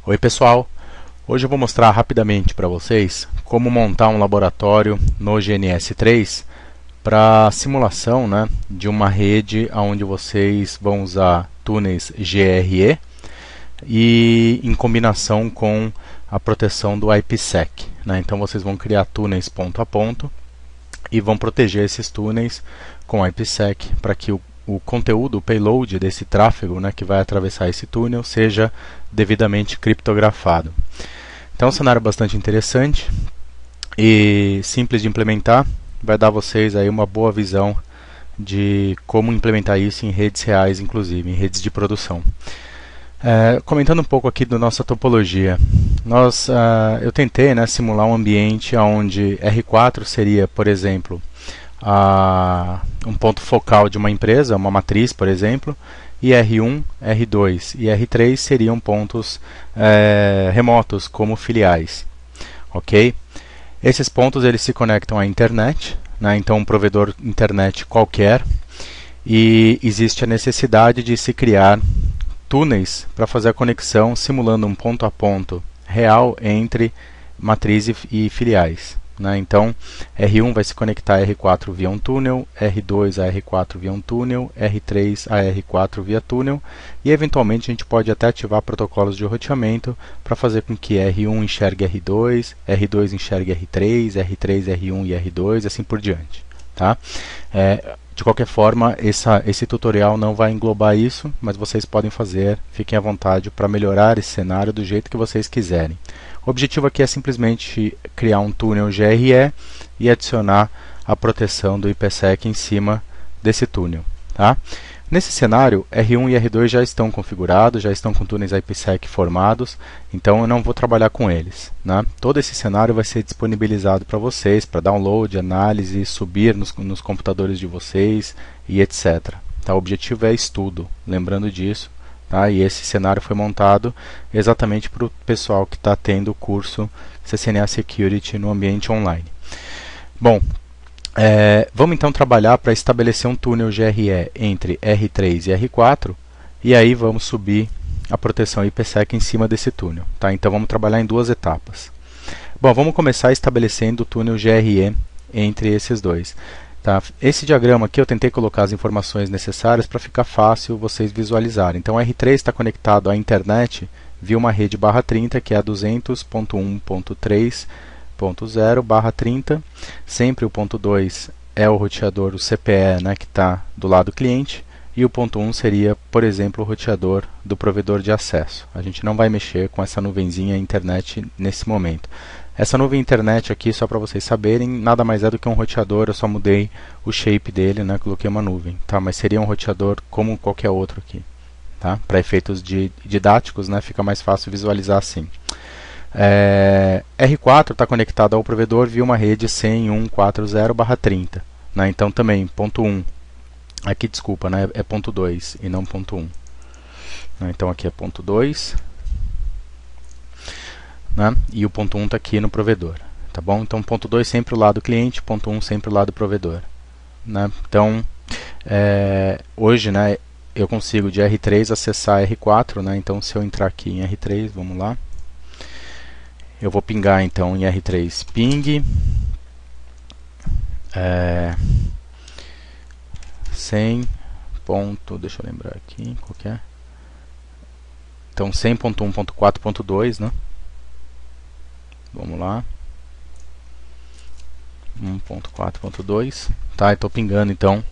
Oi pessoal, hoje eu vou mostrar rapidamente para vocês como montar um laboratório no GNS3 para simulação, de uma rede onde vocês vão usar túneis GRE e em combinação com a proteção do IPsec. Então vocês vão criar túneis ponto a ponto e vão proteger esses túneis com IPsec para que o conteúdo, o payload desse tráfego que vai atravessar esse túnel seja devidamente criptografado. Então é um cenário bastante interessante e simples de implementar, vai dar a vocês aí uma boa visão de como implementar isso em redes reais, inclusive em redes de produção. Comentando um pouco aqui da nossa topologia, eu tentei simular um ambiente onde R4 seria, por exemplo, um ponto focal de uma empresa, uma matriz, por exemplo, e R1, R2 e R3 seriam pontos remotos, como filiais. Ok? Esses pontos eles se conectam à internet, então um provedor internet qualquer, e existe a necessidade de se criar túneis para fazer a conexão, simulando um ponto a ponto real entre matriz e filiais. Então, R1 vai se conectar a R4 via um túnel, R2 a R4 via um túnel, R3 a R4 via túnel, e eventualmente a gente pode até ativar protocolos de roteamento para fazer com que R1 enxergue R2, R2 enxergue R3, R3 R1 e R2, e assim por diante. Tá? De qualquer forma, esse tutorial não vai englobar isso, mas vocês podem fazer, fiquem à vontade para melhorar esse cenário do jeito que vocês quiserem. O objetivo aqui é simplesmente criar um túnel GRE e adicionar a proteção do IPsec em cima desse túnel. Tá? Nesse cenário, R1 e R2 já estão configurados, já estão com túneis IPsec formados, então eu não vou trabalhar com eles. Todo esse cenário vai ser disponibilizado para vocês, para download, análise, subir nos computadores de vocês e etc. Tá? O objetivo é estudo, lembrando disso. Tá? E esse cenário foi montado exatamente para o pessoal que está tendo o curso CCNA Security no ambiente online. Bom, vamos então trabalhar para estabelecer um túnel GRE entre R3 e R4 e aí vamos subir a proteção IPsec em cima desse túnel. Tá? Então vamos trabalhar em duas etapas. Bom, vamos começar estabelecendo o túnel GRE entre esses dois. Tá? Esse diagrama aqui eu tentei colocar as informações necessárias para ficar fácil vocês visualizarem. Então R3 está conectado à internet via uma rede /30 que é a 200.1.3.0/30. Sempre o ponto 2 é o roteador, o CPE, que está do lado cliente, e o ponto 1 seria, por exemplo, o roteador do provedor de acesso. A gente não vai mexer com essa nuvenzinha internet nesse momento. Essa nuvem internet aqui, só para vocês saberem, nada mais é do que um roteador, eu só mudei o shape dele, coloquei uma nuvem, tá? Mas seria um roteador como qualquer outro aqui. Tá? Para efeitos didáticos, fica mais fácil visualizar assim. R4 está conectado ao provedor via uma rede 100.1.40/30. Então também, ponto 1, aqui desculpa, é ponto 2 e não ponto 1. Então aqui é ponto 2. E o ponto 1 está aqui no provedor. Tá bom? Então ponto 2 sempre o lado cliente, ponto 1 sempre o lado provedor. Então, hoje eu consigo de R3 acessar R4. Então se eu entrar aqui em R3, vamos lá. Eu vou pingar então em R3 ping 100 ponto, deixa eu lembrar aqui, qual que é? Então 100.1.4.2, Vamos lá. 1.4.2. Tá, estou pingando então.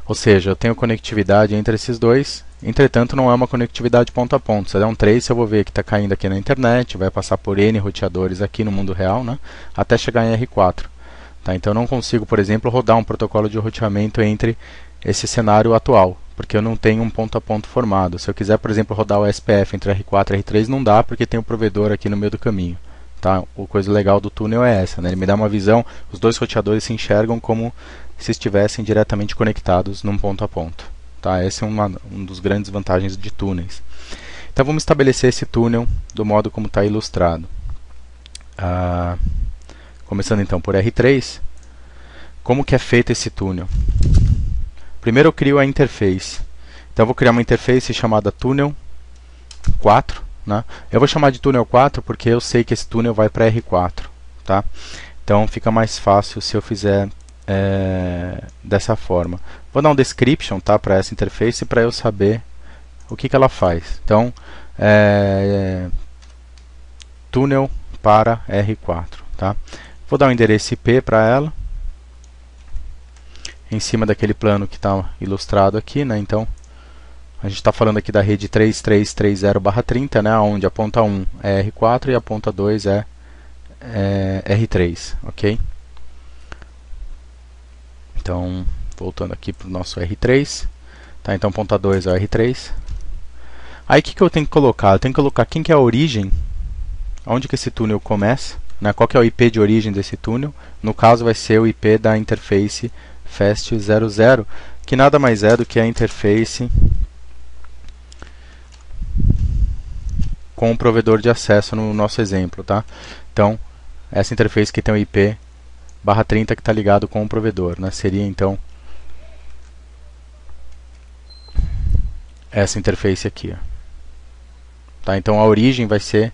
Ou seja, eu tenho conectividade entre esses dois. Entretanto, não é uma conectividade ponto a ponto. Se eu der um trace, eu vou ver que está caindo aqui na internet. Vai passar por N roteadores aqui no mundo real, até chegar em R4. Tá, então eu não consigo, por exemplo, rodar um protocolo de roteamento entre esse cenário atual, porque eu não tenho um ponto a ponto formado. Se eu quiser, por exemplo, rodar o SPF entre R4 e R3, não dá, porque tem um provedor aqui no meio do caminho. Tá? A coisa legal do túnel é essa, ele me dá uma visão, os dois roteadores se enxergam como se estivessem diretamente conectados num ponto a ponto. Tá? Essa é um dos grandes vantagens de túneis. Então vamos estabelecer esse túnel do modo como está ilustrado. Começando então por R3, como que é feito esse túnel? Primeiro eu crio a interface. Então eu vou criar uma interface chamada túnel 4, né? Eu vou chamar de túnel 4 porque eu sei que esse túnel vai para R4, tá? Então fica mais fácil se eu fizer dessa forma. Vou dar um description, tá, para essa interface para eu saber o que ela faz. Então, túnel para R4, tá? Vou dar um endereço IP para ela, em cima daquele plano que está ilustrado aqui, né? Então, a gente está falando aqui da rede 3330/30, né? Onde a ponta 1 é R4 e a ponta 2 é R3, ok? Então, voltando aqui para o nosso R3, tá? Então, ponta 2 é o R3. Aí, o que eu tenho que colocar? Eu tenho que colocar quem que é a origem, onde que esse túnel começa, né? Qual que é o IP de origem desse túnel. No caso, vai ser o IP da interface FAST00, que nada mais é do que a interface com o provedor de acesso no nosso exemplo, tá? Então, essa interface que tem o IP /30 que está ligado com o provedor, né? Seria então essa interface aqui, ó. Tá? Então a origem vai ser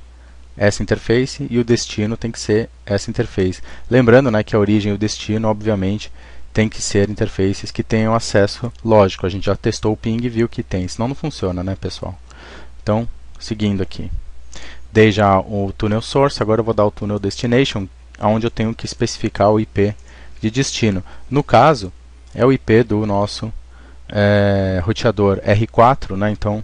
essa interface e o destino tem que ser essa interface. Lembrando, né, que a origem e o destino, obviamente, tem que ser interfaces que tenham acesso lógico. A gente já testou o ping e viu que tem, senão não funciona, né, pessoal? Então, seguindo aqui. Dei já o tunnel source, agora eu vou dar o tunnel destination, onde eu tenho que especificar o IP de destino. No caso, é o IP do nosso roteador R4, né? Então,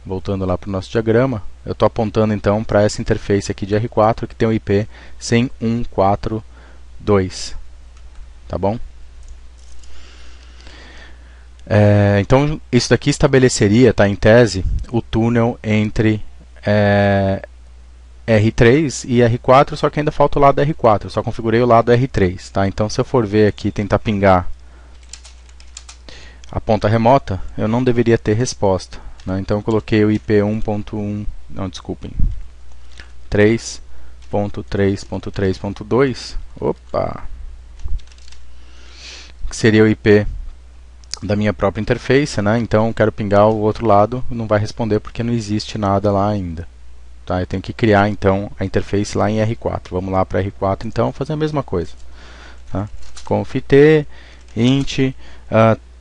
voltando lá para o nosso diagrama, eu estou apontando então para essa interface aqui de R4 que tem o IP 101.142, tá bom? Então, isso daqui estabeleceria, tá, em tese, o túnel entre R3 e R4, só que ainda falta o lado R4, eu só configurei o lado R3, tá? Então, se eu for ver aqui e tentar pingar a ponta remota, eu não deveria ter resposta, né? Então, eu coloquei o IP 1.1, não, desculpem, 3.3.3.2, opa, que seria o IP da minha própria interface, né? Então, quero pingar o outro lado, não vai responder porque não existe nada lá ainda. Tá? Eu tenho que criar então a interface lá em R4. Vamos lá para R4 então, fazer a mesma coisa. Tá? Conft int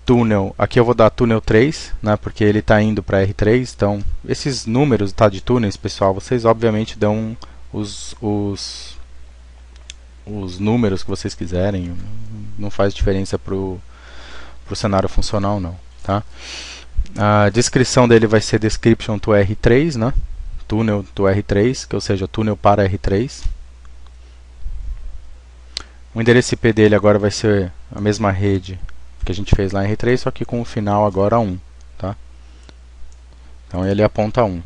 túnel, aqui eu vou dar túnel 3, né, porque ele está indo para R3, então esses números, tá, de túneis, pessoal, vocês obviamente dão os números que vocês quiserem, não faz diferença para o cenário funcional não. Tá? A descrição dele vai ser description to R3, né? Túnel to R3, que ou seja, túnel para R3. O endereço IP dele agora vai ser a mesma rede que a gente fez lá em R3, só que com o final agora 1. Tá? Então ele aponta 1.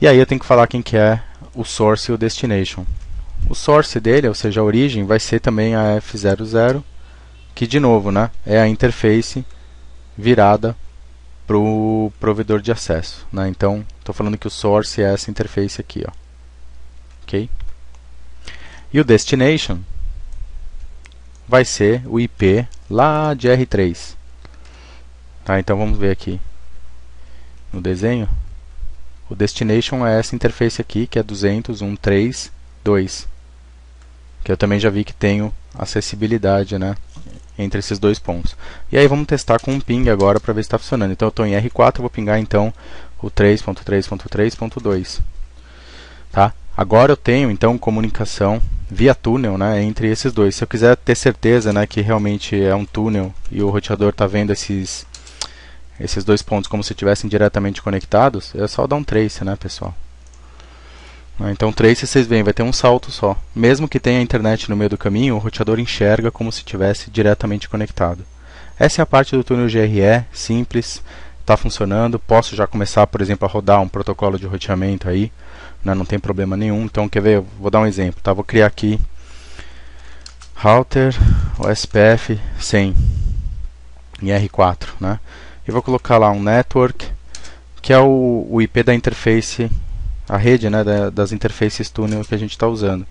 E aí eu tenho que falar quem que é o source e o destination. O source dele, ou seja, a origem, vai ser também a F00, que de novo, né, é a interface virada para o provedor de acesso, né? Então, estou falando que o source é essa interface aqui, ó. Ok? E o destination vai ser o IP lá de R3. Tá? Então, vamos ver aqui no desenho. O destination é essa interface aqui, que é 200.132, que eu também já vi que tenho acessibilidade, né, entre esses dois pontos. E aí vamos testar com um ping agora para ver se está funcionando. Então eu estou em R4, eu vou pingar então o 3.3.3.2. Tá? Agora eu tenho então comunicação via túnel, né, entre esses dois. Se eu quiser ter certeza, né, que realmente é um túnel e o roteador está vendo esses dois pontos como se estivessem diretamente conectados, é só dar um trace, né, pessoal? Então, trace, vocês veem, vai ter um salto só. Mesmo que tenha internet no meio do caminho, o roteador enxerga como se estivesse diretamente conectado. Essa é a parte do túnel GRE, simples, está funcionando. Posso já começar, por exemplo, a rodar um protocolo de roteamento aí, né? Não tem problema nenhum. Então, quer ver? Eu vou dar um exemplo. Tá? Vou criar aqui router OSPF 100 em R4, né? E vou colocar lá um network, que é o IP da interface, a rede, né, das interfaces túnel que a gente está usando.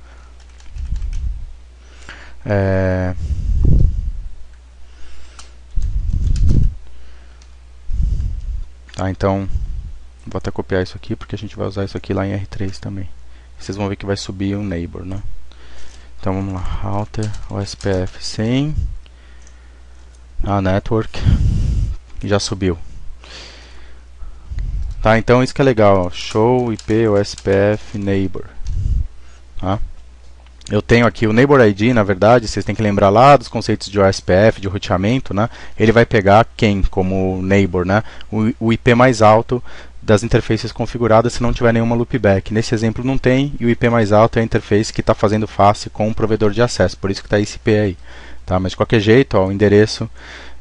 Tá, então vou até copiar isso aqui porque a gente vai usar isso aqui lá em R3 também. Vocês vão ver que vai subir um neighbor, né? Então vamos lá, router OSPF 100 a network, já subiu. Tá, então isso que é legal, ó, show IP OSPF neighbor. Tá? Eu tenho aqui o neighbor ID, na verdade, vocês têm que lembrar lá dos conceitos de OSPF, de roteamento, né? Ele vai pegar quem como neighbor, né? O IP mais alto das interfaces configuradas se não tiver nenhuma loopback. Nesse exemplo não tem, e o IP mais alto é a interface que está fazendo face com o provedor de acesso, por isso que está esse IP aí. Tá? Mas de qualquer jeito, ó, o endereço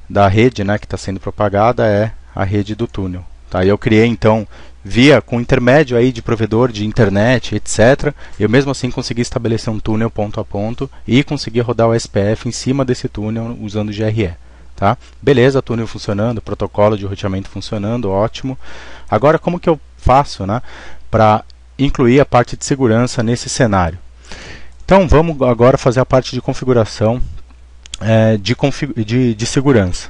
da rede, né, que está sendo propagada é a rede do túnel. Tá? E eu criei então, com intermédio aí de provedor de internet, etc., eu mesmo assim consegui estabelecer um túnel ponto a ponto e consegui rodar o SPF em cima desse túnel usando o GRE. Tá? Beleza, túnel funcionando, protocolo de roteamento funcionando, ótimo. Agora, como que eu faço, né, para incluir a parte de segurança nesse cenário? Então, vamos agora fazer a parte de configuração de segurança.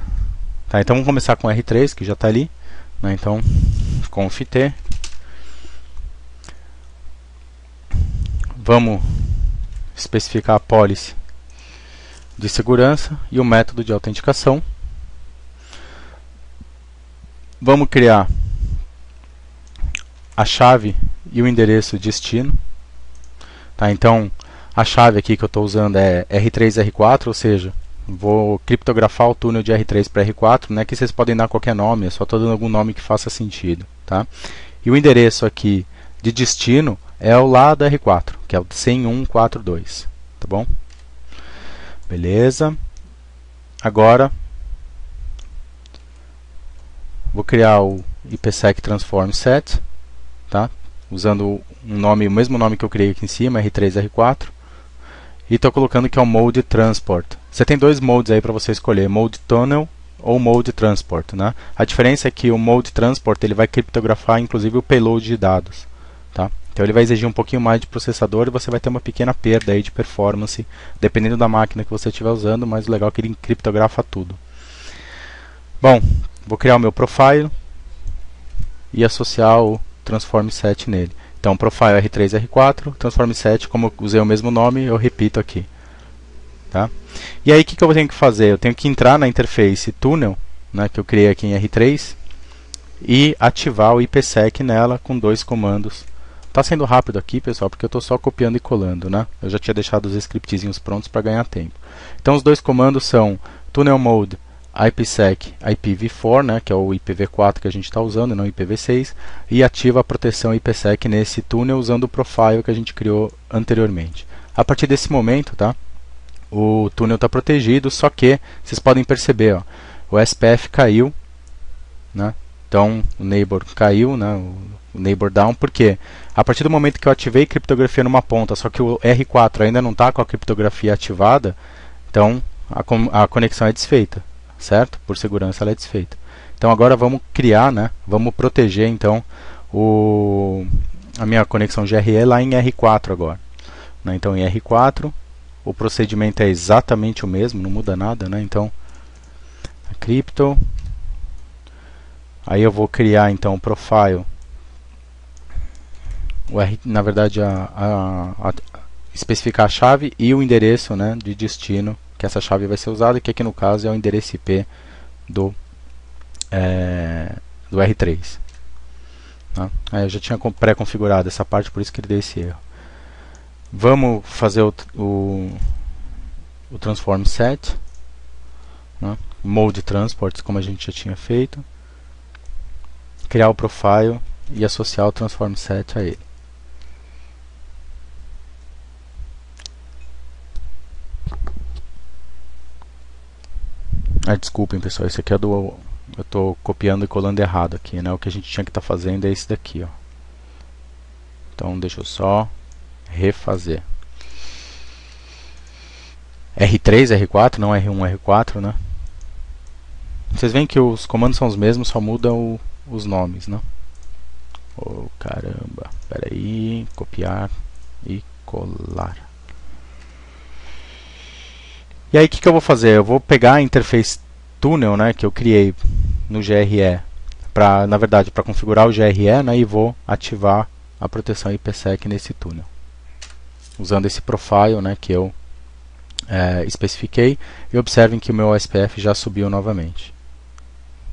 Tá? Então, vamos começar com R3, que já está ali. Né? Então, conft. Vamos especificar a policy de segurança e o método de autenticação. Vamos criar a chave e o endereço destino. Tá? Então, a chave aqui que eu estou usando é R3, R4, ou seja, vou criptografar o túnel de R3 para R4, né, que vocês podem dar qualquer nome, eu só estou dando algum nome que faça sentido. Tá? E o endereço aqui de destino é o lá do R4, que é o 100.142. Tá bom? Beleza. Agora, vou criar o IPsec transform set, tá? Usando o mesmo nome que eu criei aqui em cima, R3, R4. E estou colocando que é o Mode Transport. Você tem dois modes aí para você escolher, Mode Tunnel ou Mode Transport. Né? A diferença é que o Mode Transport ele vai criptografar inclusive o payload de dados. Tá? Então ele vai exigir um pouquinho mais de processador e você vai ter uma pequena perda aí de performance, dependendo da máquina que você estiver usando, mas o legal é que ele criptografa tudo. Bom, vou criar o meu profile e associar o transform set nele. Então, profile R3, R4, transform set, como eu usei o mesmo nome, eu repito aqui. Tá? E aí, o que eu tenho que fazer? Eu tenho que entrar na interface tunnel, né, que eu criei aqui em R3, e ativar o IPsec nela com dois comandos. Está sendo rápido aqui, pessoal, porque eu estou só copiando e colando. Né? Eu já tinha deixado os scriptzinhos prontos para ganhar tempo. Então, os dois comandos são tunnel mode IPsec IPv4, né, que é o IPv4 que a gente está usando, e não IPv6, e ativa a proteção IPsec nesse túnel usando o profile que a gente criou anteriormente. A partir desse momento, tá, o túnel está protegido, só que vocês podem perceber, ó, o SPF caiu, né, então o neighbor caiu, né, o neighbor down, porque a partir do momento que eu ativei criptografia numa ponta, só que o R4 ainda não está com a criptografia ativada, então a conexão é desfeita. Certo? Por segurança ela é desfeita. Então agora vamos criar, né? Vamos proteger então a minha conexão GRE lá em R4 agora. Né? Então em R4 o procedimento é exatamente o mesmo, não muda nada, né? Então crypto. Aí eu vou criar então o profile. Na verdade especificar a chave e o endereço, né, de destino que essa chave vai ser usada, que aqui no caso é o endereço IP do R3. Tá? Eu já tinha pré-configurado essa parte, por isso que ele deu esse erro. Vamos fazer o transform set, né? Mode transport, como a gente já tinha feito, criar o profile e associar o transform set a ele. Desculpem, pessoal, esse aqui é eu estou copiando e colando errado aqui, né? O que a gente tinha que estar fazendo é esse daqui, ó. Então deixa eu só refazer. R3, R4, não R1, R4, né? Vocês veem que os comandos são os mesmos, só mudam os nomes, né? Oh, caramba, espera aí, copiar e colar. E aí o que eu vou fazer? Eu vou pegar a interface tunnel, né, que eu criei no GRE na verdade, para configurar o GRE, né, e vou ativar a proteção IPsec nesse túnel, usando esse profile, né, que eu especifiquei, e observem que o meu OSPF já subiu novamente,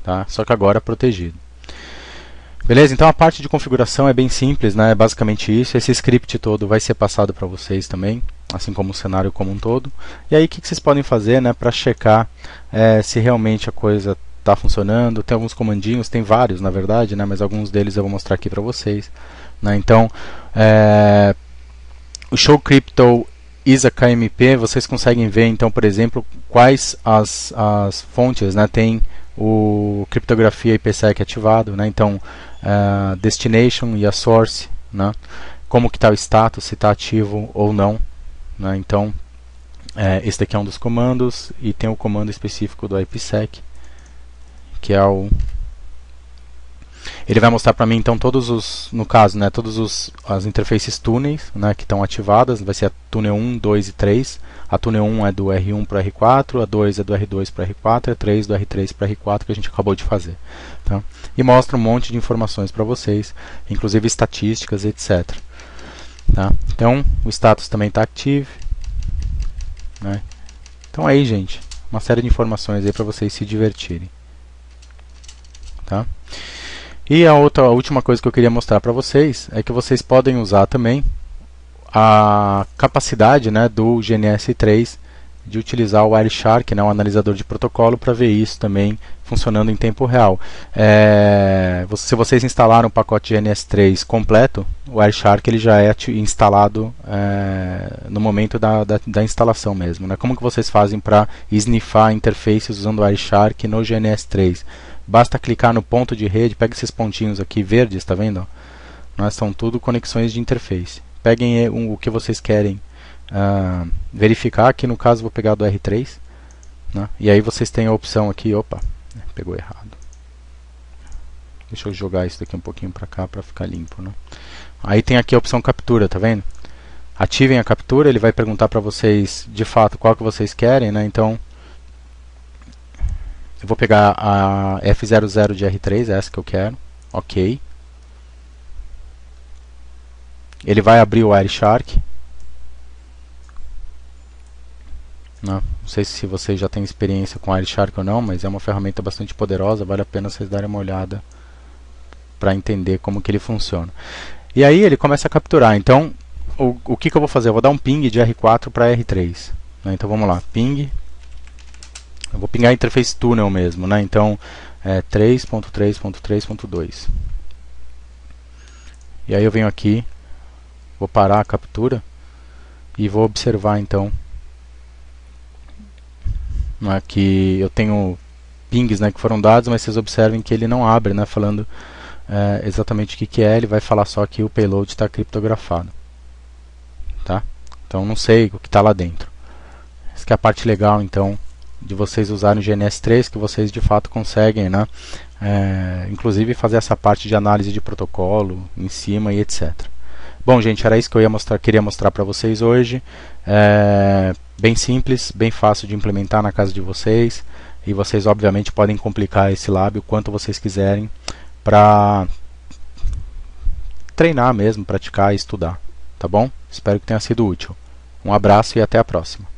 tá? Só que agora protegido. Beleza? Então a parte de configuração é bem simples, né? É basicamente isso. Esse script todo vai ser passado para vocês também, assim como o cenário como um todo. E aí o que vocês podem fazer, né, para checar se realmente a coisa está funcionando? Tem alguns comandinhos, tem vários na verdade, né, mas alguns deles eu vou mostrar aqui para vocês, né? Então o show crypto is a KMP, vocês conseguem ver então, por exemplo, quais as fontes, né, tem o criptografia IPsec ativado, né? Então destination e a source, né? Como que está o status, se está ativo ou não, né? Então esse daqui é um dos comandos, e tem o comando específico do IPsec, que é o... Ele vai mostrar para mim então todos os, no caso, né, as interfaces túneis, né, que estão ativadas. Vai ser a túnel 1, 2 e 3. A túnel 1 é do R1 para o R4, a 2 é do R2 para o R4, a 3 do R3 para o R4, que a gente acabou de fazer, tá? E mostra um monte de informações para vocês, inclusive estatísticas, etc. Tá? Então o status também está ativo, né? Então aí, gente, uma série de informações aí para vocês se divertirem, tá? E a última coisa que eu queria mostrar para vocês é que vocês podem usar também a capacidade, né, do GNS3 de utilizar o Wireshark, né, o analisador de protocolo, para ver isso também funcionando em tempo real. Se vocês instalaram o pacote GNS3 completo, o Wireshark ele já é instalado no momento da instalação mesmo, né? Como que vocês fazem para sniffar interfaces usando o Wireshark no GNS3? Basta clicar no ponto de rede, pega esses pontinhos aqui verdes, está vendo? São tudo conexões de interface. Peguem o que vocês querem verificar. Aqui no caso vou pegar do R3, né? E aí vocês têm a opção aqui, opa, pegou errado. Deixa eu jogar isso daqui um pouquinho para cá para ficar limpo, né? Aí tem aqui a opção captura, tá vendo? Ativem a captura, ele vai perguntar para vocês de fato qual que vocês querem, né? Então eu vou pegar a F00 de R3, essa que eu quero, ok. Ele vai abrir o Wireshark. Não sei se vocês já têm experiência com Wireshark ou não, mas é uma ferramenta bastante poderosa, vale a pena vocês darem uma olhada para entender como que ele funciona. E aí ele começa a capturar. Então, o que eu vou fazer? Eu vou dar um ping de R4 para R3. Né? Então vamos lá, ping. Eu vou pingar a interface tunnel mesmo, né? Então 3.3.3.2. E aí eu venho aqui, vou parar a captura e vou observar então que eu tenho pings, né, que foram dados, mas vocês observem que ele não abre, né, falando exatamente o que é. Ele vai falar só que o payload está criptografado, tá? Então não sei o que está lá dentro. Essa que é a parte legal então de vocês usarem o GNS3, que vocês de fato conseguem, né, inclusive fazer essa parte de análise de protocolo em cima e etc. Bom, gente, era isso que eu queria mostrar para vocês hoje. Bem simples, bem fácil de implementar na casa de vocês. E vocês, obviamente, podem complicar esse lab o quanto vocês quiserem para treinar mesmo, praticar e estudar. Tá bom? Espero que tenha sido útil. Um abraço e até a próxima.